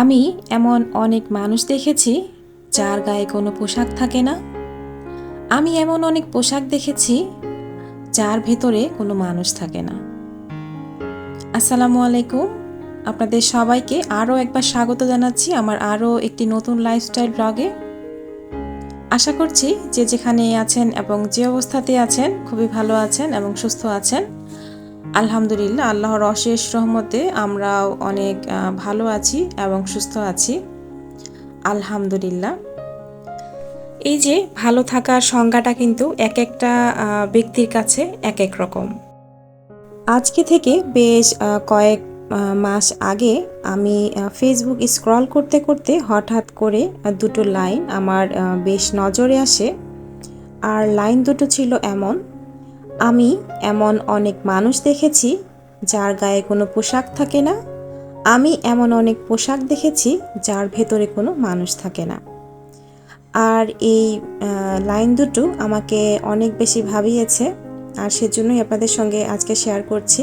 আমি এমন অনেক মানুষ দেখেছি যার গায়ে কোনো পোশাক থাকে না। আমি এমন অনেক পোশাক দেখেছি যার ভেতরে কোনো মানুষ থাকে না। আসসালামু আলাইকুম, আপনাদের সবাইকে আরও একবার স্বাগত জানাচ্ছি আমার আরও একটি নতুন লাইফস্টাইল ব্লগে। আশা করছি যে যেখানে আছেন এবং যে অবস্থাতে আছেন খুবই ভালো আছেন এবং সুস্থ আছেন। আলহামদুলিল্লাহ, আল্লাহর অশেষ রহমতে আমরাও অনেক ভালো আছি এবং সুস্থ আছি। আলহামদুলিল্লাহ। এই যে ভালো থাকার সংজ্ঞাটা কিন্তু এক একটা ব্যক্তির কাছে এক এক রকম। আজকে থেকে বেশ কয়েক মাস আগে আমি ফেসবুক স্ক্রল করতে করতে হঠাৎ করে দুটো লাইন আমার বেশ নজরে আসে। আর লাইন দুটো ছিল এমন: আমি এমন অনেক মানুষ দেখেছি যার গায়ে কোনো পোশাক থাকে না। আমি এমন অনেক পোশাক দেখেছি যার ভেতরে কোনো মানুষ থাকে না। আর এই লাইন দুটো আমাকে অনেক বেশি ভাবিয়েছে, আর সেজন্যই আপনাদের সঙ্গে আজকে শেয়ার করছি।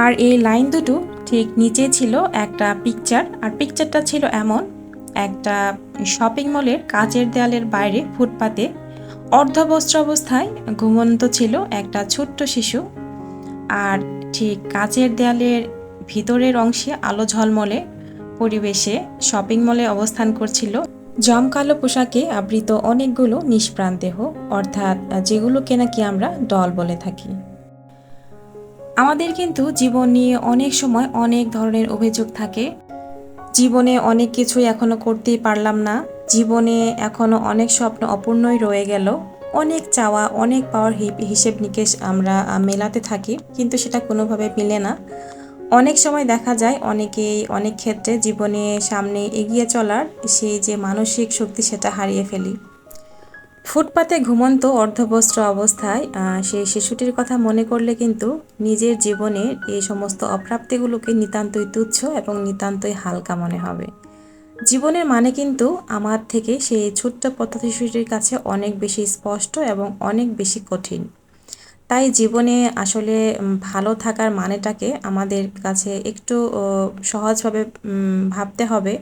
আর এই লাইন দুটো ঠিক নিচে ছিল একটা পিকচার, আর পিকচারটা ছিল এমন: একটা শপিং মলের কাচের দেয়ালের বাইরে ফুটপাতে অর্ধবস্ত্র অবস্থায় ঘুমন্ত ছিল একটা ছোট্ট শিশু। আর ঠিক কাচের দেয়ালের ভিতরের অংশে আলো ঝলমলে পরিবেশে শপিং মলে অবস্থান করছিল জমকালো পোশাকে আবৃত অনেকগুলো নিষ্প্রাণ দেহ, অর্থাৎ যেগুলোকে নাকি আমরা ডল বলে থাকি। আমাদের কিন্তু জীবন নিয়ে অনেক সময় অনেক ধরনের অভিযোগ থাকে। জীবনে অনেক কিছুই এখনো করতেই পারলাম না, জীবনে এখনো অনেক স্বপ্ন অপূর্ণই রয়ে গেল, অনেক চাওয়া অনেক পাওয়ার হিসেব নিকেশ আমরা মেলাতে থাকি, কিন্তু সেটা কোনোভাবে মিলে না। অনেক সময় দেখা যায় অনেকেই অনেক ক্ষেত্রে জীবনে সামনে এগিয়ে চলার সেই যে মানসিক শক্তি সেটা হারিয়ে ফেলি। ফুটপাতে ঘুমন্ত অর্ধবস্ত্র অবস্থায় সেই শিশুটির কথা মনে করলে কিন্তু নিজের জীবনের এই সমস্ত অপ্রাপ্তিগুলোকে নিতান্তই তুচ্ছ এবং নিতান্তই হালকা মনে হবে। জীবনের মানে কিন্তু আমার থেকে সেই ছোট্ট পথ শিশুটির কাছে অনেক বেশি স্পষ্ট এবং অনেক বেশি কঠিন। তাই জীবনে আসলে ভালো থাকার মানেটাকে আমাদের কাছে একটু সহজভাবে ভাবতে হবে।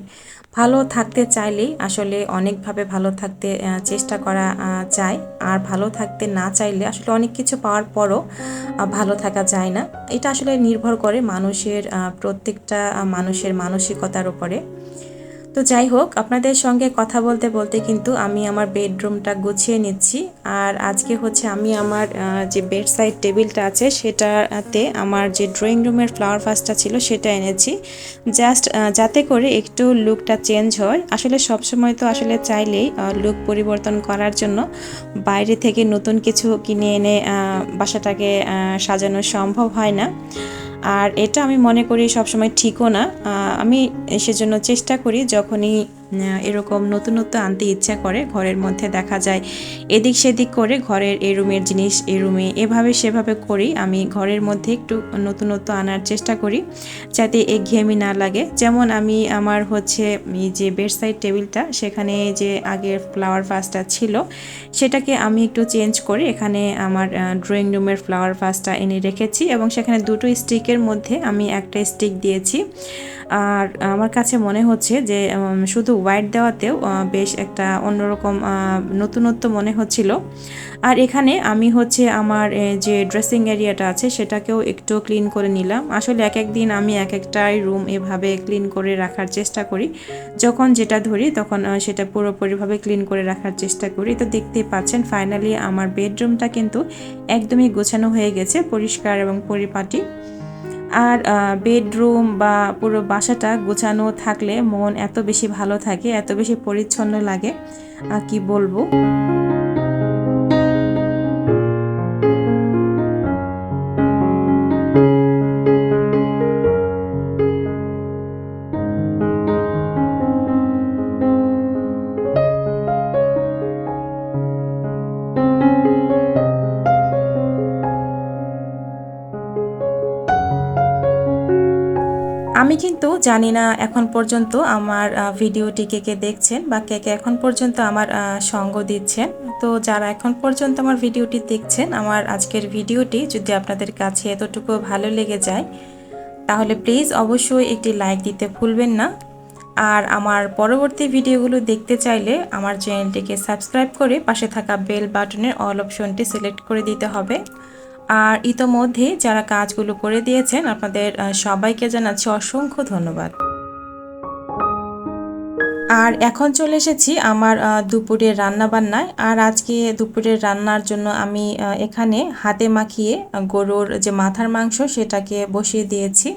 ভালো থাকতে চাইলেই আসলে অনেকভাবে ভালো থাকতে চেষ্টা করা যায়, আর ভালো থাকতে না চাইলে আসলে অনেক কিছু পাওয়ার পরও ভালো থাকা যায় না। এটা আসলে নির্ভর করে মানুষের প্রত্যেকটা মানুষের মানসিকতার উপরে। তো যাই হোক, আপনাদের সঙ্গে কথা বলতে বলতে কিন্তু আমি আমার বেডরুমটা গুছিয়ে নিচ্ছি। আর আজকে হচ্ছে আমি আমার যে বেড সাইড টেবিলটা আছে সেটাতে আমার যে ড্রয়িং রুমের ফ্লাওয়ার ভাসটা ছিল সেটা এনেছি, জাস্ট যাতে করে একটু লুকটা চেঞ্জ হয়। আসলে সবসময় তো আসলে চাইলেই লুক পরিবর্তন করার জন্য বাইরে থেকে নতুন কিছু কিনে এনে বাসাটাকে সাজানো সম্ভব হয় না, আর এটা আমি মনে করি সবসময় ঠিকও না। আমি সেজন্য চেষ্টা করি যখনই এরকম নতুনত্ব আনতে ইচ্ছা করে, ঘরের মধ্যে দেখা যায় এদিক সেদিক করে ঘরের এই রুমের জিনিস এই রুমে এভাবে সেভাবে করি, আমি ঘরের মধ্যে একটু নতুনত্ব আনার চেষ্টা করি যাতে একঘেয়েমি না লাগে। যেমন আমি আমার হচ্ছে এই যে বেডসাইড টেবিলটা, সেখানে যে আগের ফ্লাওয়ার ভাসটা ছিল সেটাকে আমি একটু চেঞ্জ করে এখানে আমার ড্রয়িং রুমের ফ্লাওয়ার ভাসটা এনে রেখেছি, এবং সেখানে দুটো স্টিকের মধ্যে আমি একটা স্টিক দিয়েছি। আর আমার কাছে মনে হচ্ছে যে শুধু হোয়াইট দেওয়াতেও বেশ একটা অন্যরকম নতুনত্ব মনে হচ্ছিল। আর এখানে আমি হচ্ছে আমার যে ড্রেসিং এরিয়াটা আছে সেটাকেও একটু ক্লিন করে নিলাম। আসলে এক এক দিন আমি এক একটাই রুম এভাবে ক্লিন করে রাখার চেষ্টা করি, যখন যেটা ধরি তখন সেটা পুরোপুরিভাবে ক্লিন করে রাখার চেষ্টা করি। তো দেখতেই পাচ্ছেন ফাইনালি আমার বেডরুমটা কিন্তু একদমই গোছানো হয়ে গেছে, পরিষ্কার এবং পরিপাটি। আর বেডরুম বা পুরো বাসাটা গোছানো থাকলে মন এত বেশি ভালো থাকে, এত বেশি পরিচ্ছন্ন লাগে, কি বলবো। আমি কিন্তু জানি না এখন পর্যন্ত আমার ভিডিওটি কে কে দেখছেন বা কে কে এখন পর্যন্ত আমার সঙ্গ দিচ্ছেন। তো যারা এখন পর্যন্ত আমার ভিডিওটি দেখছেন, আমার আজকের ভিডিওটি যদি আপনাদের কাছে এতটুকু ভালো লেগে যায় তাহলে প্লিজ অবশ্যই একটি লাইক দিতে ভুলবেন না। আর আমার পরবর্তী ভিডিওগুলো দেখতে চাইলে আমার চ্যানেলটিকে সাবস্ক্রাইব করে পাশে থাকা বেল বাটনের অল অপশনটি সিলেক্ট করে দিতে হবে। আর ইতোমধ্যে যারা কাজগুলো করে দিয়েছেন আপনাদের সবাইকে জানাচ্ছি অসংখ্য ধন্যবাদ। আর এখন চলে এসেছি আমার দুপুরের রান্না বান্নায়। আর আজকে দুপুরের রান্নার জন্য আমি এখানে হাতে মাখিয়ে গরুর যে মাথার মাংস সেটাকে বসিয়ে দিয়েছি।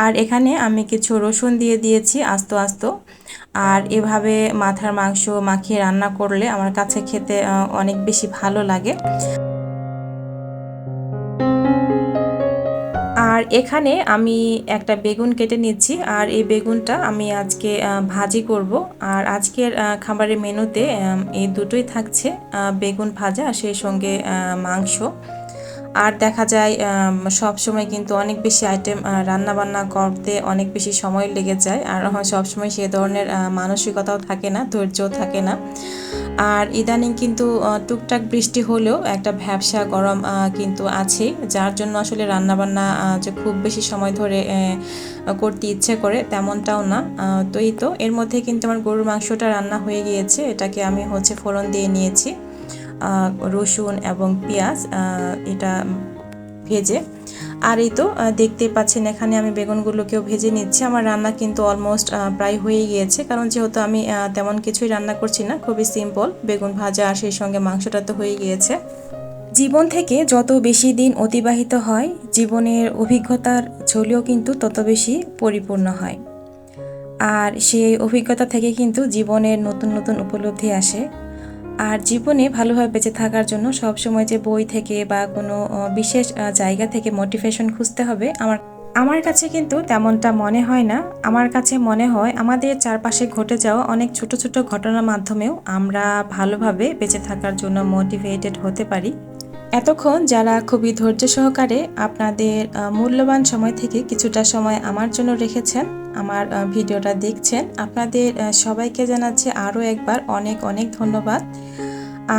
আর এখানে আমি কিছু রসুন দিয়ে দিয়েছি আস্ত আস্ত। আর এভাবে মাথার মাংস মাখিয়ে রান্না করলে আমার কাছে খেতে অনেক বেশি ভালো লাগে। আর এখানে আমি একটা বেগুন কেটে নিচ্ছি, আর এই বেগুনটা আমি আজকে ভাজি করব। আর আজকের খাবারের মেনুতে এই দুটোই থাকছে, বেগুন ভাজা আর সেই সঙ্গে মাংস। আর দেখা যায় সব সময় কিন্তু অনেক বেশি আইটেম রান্না বান্না করতে অনেক বেশি সময় লেগে যায়, আর সব সময় সে ধরনের মানসিকতাও থাকে না, ধৈর্যও থাকে না। আর ইদানিং কিন্তু টুকটাক বৃষ্টি হলেও একটা ভ্যাপসা গরম কিন্তু আছেই, যার জন্য আসলে রান্নাবান্না যে খুব বেশি সময় ধরে করতে ইচ্ছে করে তেমনটাও না। তো এই তো এর মধ্যে কিন্তু আমার গরুর মাংসটা রান্না হয়ে গিয়েছে, এটাকে আমি ফোড়ন দিয়ে নিয়েছি রসুন এবং পেঁয়াজ এটা ভেজে। আর এই তো দেখতেই পাচ্ছেন এখানে আমি বেগুনগুলোকেও ভেজে নিচ্ছি। আমার রান্না কিন্তু অলমোস্ট প্রায় হয়ে গিয়েছে, কারণ যেহেতু আমি তেমন কিছুই রান্না করছি না, খুবই সিম্পল বেগুন ভাজা আর সেই সঙ্গে মাংসটা তো হয়ে গিয়েছে। জীবন থেকে যত বেশি দিন অতিবাহিত হয়, জীবনের অভিজ্ঞতার ঝোলিও কিন্তু তত বেশি পরিপূর্ণ হয়। আর সেই অভিজ্ঞতা থেকে কিন্তু জীবনের নতুন নতুন উপলব্ধি আসে। আর জীবনে ভালোভাবে বেঁচে থাকার জন্য সবসময় যে বই থেকে বা কোনো বিশেষ জায়গা থেকে মোটিভেশন খুঁজতে হবে আমার কাছে কিন্তু তেমনটা মনে হয় না। আমার কাছে মনে হয় আমাদের চারপাশে ঘটে যাওয়া অনেক ছোট ছোট ঘটনার মাধ্যমেও আমরা ভালোভাবে বেঁচে থাকার জন্য মোটিভেটেড হতে পারি। এতক্ষণ যারা খুবই ধৈর্য সহকারে আপনাদের মূল্যবান সময় থেকে কিছুটা সময় আমার জন্য রেখেছেন, আমার ভিডিওটা দেখছেন, আপনাদের সবাইকে জানাচ্ছি আরও একবার অনেক অনেক ধন্যবাদ।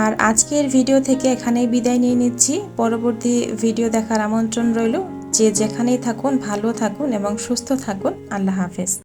আর আজকের ভিডিও থেকে এখানেই বিদায় নিয়ে নিচ্ছি। পরবর্তী ভিডিও দেখার আমন্ত্রণ রইল। যে যেখানেই থাকুন ভালো থাকুন এবং সুস্থ থাকুন। আল্লাহ হাফেজ।